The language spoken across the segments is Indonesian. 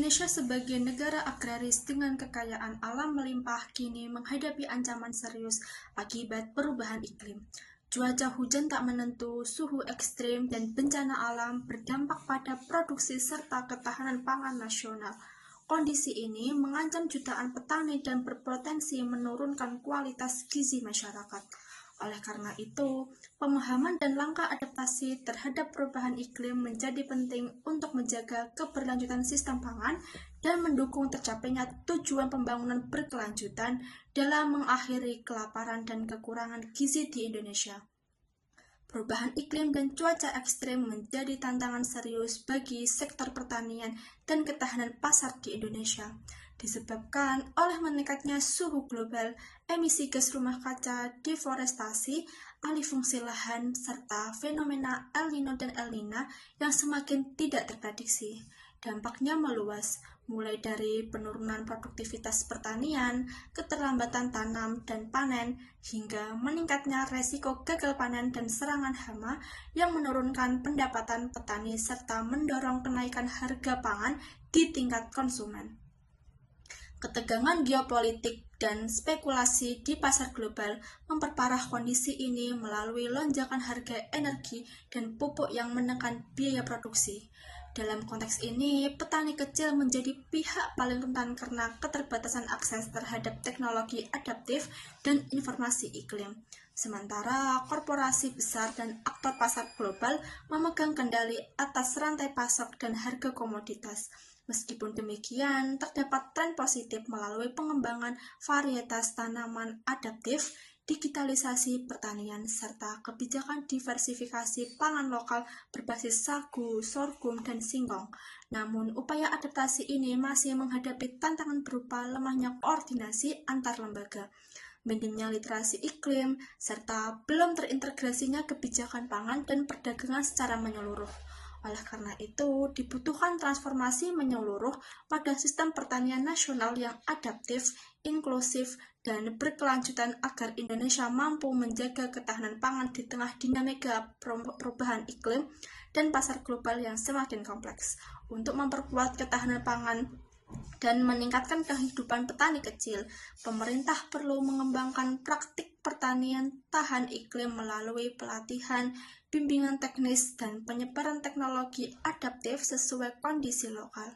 Indonesia sebagai negara agraris dengan kekayaan alam melimpah kini menghadapi ancaman serius akibat perubahan iklim. Cuaca hujan tak menentu, suhu ekstrim, dan bencana alam berdampak pada produksi serta ketahanan pangan nasional. Kondisi ini mengancam jutaan petani dan berpotensi menurunkan kualitas gizi masyarakat. Oleh karena itu, pemahaman dan langkah adaptasi terhadap perubahan iklim menjadi penting untuk menjaga keberlanjutan sistem pangan dan mendukung tercapainya tujuan pembangunan berkelanjutan dalam mengakhiri kelaparan dan kekurangan gizi di Indonesia. Perubahan iklim dan cuaca ekstrem menjadi tantangan serius bagi sektor pertanian dan ketahanan pasar di Indonesia, disebabkan oleh meningkatnya suhu global, emisi gas rumah kaca, deforestasi, alih fungsi lahan, serta fenomena El Nino dan El Nina yang semakin tidak terprediksi. Dampaknya meluas, mulai dari penurunan produktivitas pertanian, keterlambatan tanam dan panen, hingga meningkatnya resiko gagal panen dan serangan hama yang menurunkan pendapatan petani serta mendorong kenaikan harga pangan di tingkat konsumen. Ketegangan geopolitik dan spekulasi di pasar global memperparah kondisi ini melalui lonjakan harga energi dan pupuk yang menekan biaya produksi. Dalam konteks ini, petani kecil menjadi pihak paling rentan karena keterbatasan akses terhadap teknologi adaptif dan informasi iklim. Sementara korporasi besar dan aktor pasar global memegang kendali atas rantai pasok dan harga komoditas. Meskipun demikian, terdapat tren positif melalui pengembangan varietas tanaman adaptif, digitalisasi pertanian, serta kebijakan diversifikasi pangan lokal berbasis sagu, sorghum, dan singkong. Namun, upaya adaptasi ini masih menghadapi tantangan berupa lemahnya koordinasi antar lembaga, minimnya literasi iklim, serta belum terintegrasinya kebijakan pangan dan perdagangan secara menyeluruh. Oleh karena itu, dibutuhkan transformasi menyeluruh pada sistem pertanian nasional yang adaptif, inklusif, dan berkelanjutan agar Indonesia mampu menjaga ketahanan pangan di tengah dinamika perubahan iklim dan pasar global yang semakin kompleks. Untuk memperkuat ketahanan pangan dan meningkatkan kehidupan petani kecil, pemerintah perlu mengembangkan praktik pertanian tahan iklim melalui pelatihan, bimbingan teknis, dan penyebaran teknologi adaptif sesuai kondisi lokal.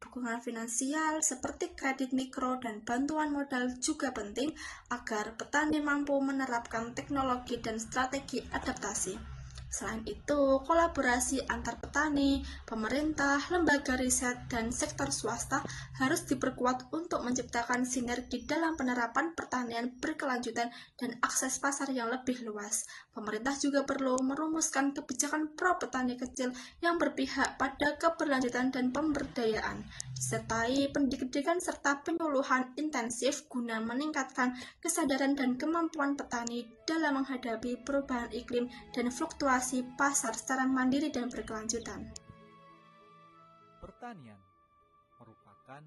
Dukungan finansial seperti kredit mikro dan bantuan modal juga penting agar petani mampu menerapkan teknologi dan strategi adaptasi. Selain itu, kolaborasi antar petani, pemerintah, lembaga riset, dan sektor swasta harus diperkuat untuk menciptakan sinergi dalam penerapan pertanian berkelanjutan dan akses pasar yang lebih luas. Pemerintah juga perlu merumuskan kebijakan pro petani kecil yang berpihak pada keberlanjutan dan pemberdayaan, disertai pendidikan serta penyuluhan intensif guna meningkatkan kesadaran dan kemampuan petani dalam menghadapi perubahan iklim dan fluktuasi pasar secara mandiri dan berkelanjutan. Pertanian merupakan